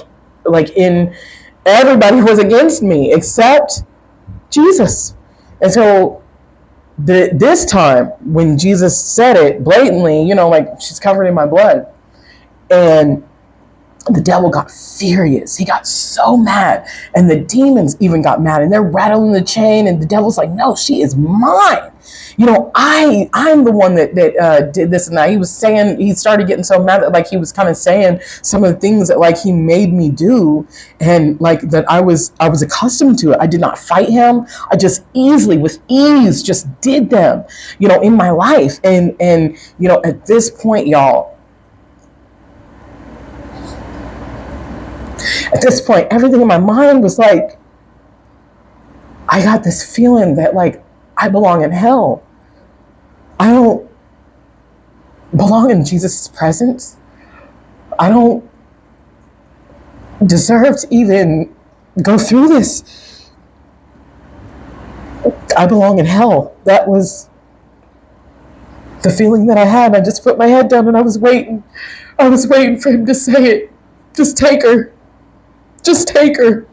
everybody was against me except Jesus. And so this time when Jesus said it blatantly, like, she's covered in my blood, and the devil got furious. He got so mad, and the demons even got mad, and they're rattling the chain, and the devil's like, no, she is mine. I'm the one that did this and that. He was saying, he started getting so mad that like he was kind of saying some of the things that like he made me do, and like that I was accustomed to it. I did not fight him. I just with ease just did them, in my life. And at this point, y'all, everything in my mind was like, I got this feeling that like I belong in hell. I don't belong in Jesus' presence. I don't deserve to even go through this. I belong in hell. That was the feeling that I had. I just put my head down and I was waiting. I was waiting for him to say it. Just take her. Just take her.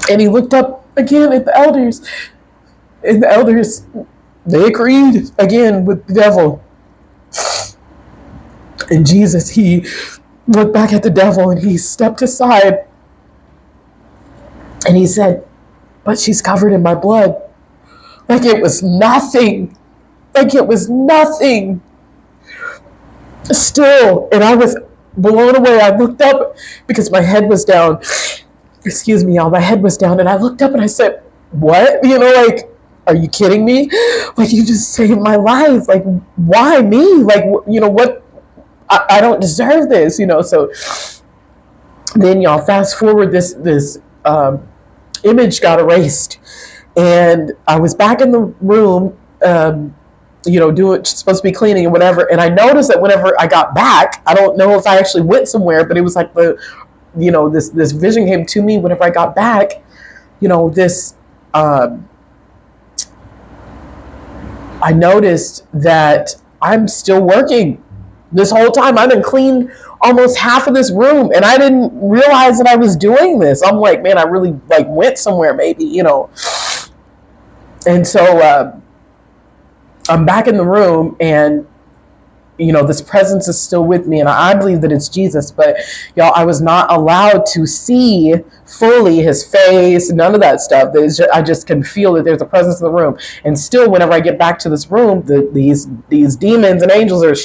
And he looked up again at the elders. And the elders, they agreed again with the devil. And Jesus, he looked back at the devil and he stepped aside and he said, but she's covered in my blood. Like it was nothing. Like it was nothing. Still, and I was blown away. I looked up because my head was down. Excuse me, y'all. My head was down, and I looked up and I said, "What? Like, are you kidding me? Like, you just saved my life. Like, why me? Like, what? I don't deserve this. So then, y'all, fast forward. This image got erased, and I was back in the room. Doing supposed to be cleaning and whatever. And I noticed that whenever I got back, I don't know if I actually went somewhere, but it was like this vision came to me whenever I got back. This I noticed that I'm still working. This whole time I've been cleaned almost half of this room, and I didn't realize that I was doing this. I'm like, man, I really went somewhere, maybe. And so I'm back in the room, and this presence is still with me, and I believe that it's Jesus. But y'all, I was not allowed to see fully his face, none of that stuff. I just can feel that there's a presence in the room. And still, whenever I get back to this room, these demons and angels are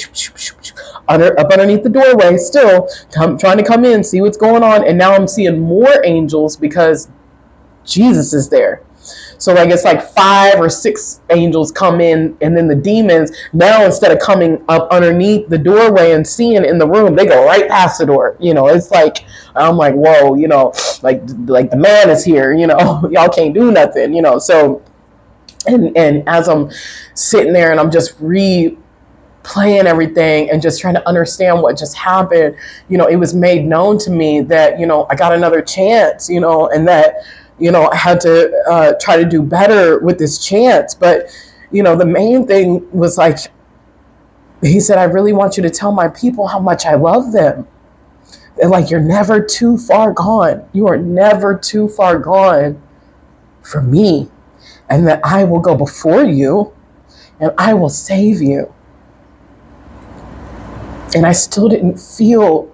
up underneath the doorway, still trying to come in, see what's going on. And now I'm seeing more angels because Jesus is there. So it's like 5 or 6 angels come in, and then the demons, now instead of coming up underneath the doorway and seeing in the room, they go right past the door. It's like, I'm like, whoa, like the man is here, y'all can't do nothing, So, and as I'm sitting there and I'm just replaying everything and just trying to understand what just happened, it was made known to me that, I got another chance, and that, I had to try to do better with this chance. But, the main thing was he said, I really want you to tell my people how much I love them. And you're never too far gone. You are never too far gone for me. And that I will go before you and I will save you. And I still didn't feel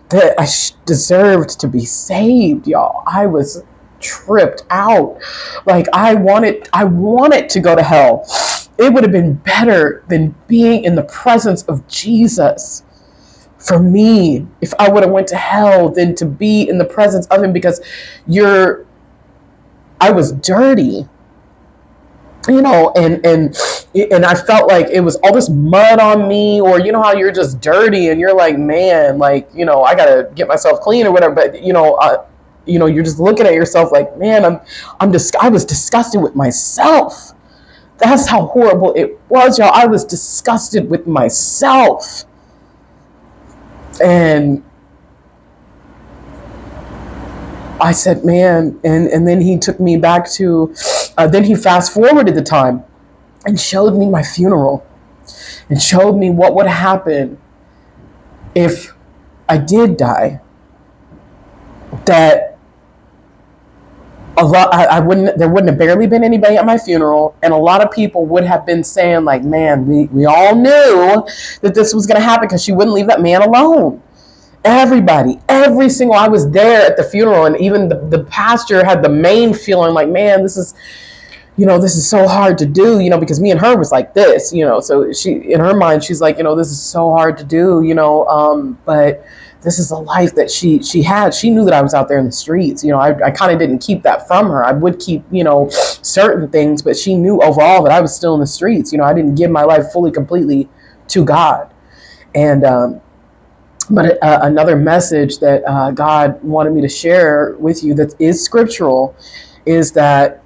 that I deserved to be saved, y'all. I was tripped out. I wanted to go to hell. It would have been better than being in the presence of Jesus for me if I would have went to hell than to be in the presence of him, because I was dirty, and I felt like it was all this mud on me, or how you're just dirty and you're like, man, I gotta get myself clean or whatever. But you're just looking at yourself like, man, I was disgusted with myself. That's how horrible it was, y'all. I was disgusted with myself. And I said, man, and then he took me back to, then he fast forwarded the time and showed me my funeral and showed me what would happen if I did die. That there wouldn't have barely been anybody at my funeral, and a lot of people would have been saying man, we all knew that this was going to happen, because she wouldn't leave that man alone. Everybody, every single, I was there at the funeral, and even the pastor had the main feeling man, this is so hard to do, because me and her was like this, so she, in her mind, she's like, this is so hard to do, but this is a life that she had. She knew that I was out there in the streets. I kind of didn't keep that from her. I would keep, certain things, but she knew overall that I was still in the streets. I didn't give my life fully, completely to God. And, but another message that God wanted me to share with you that is scriptural is that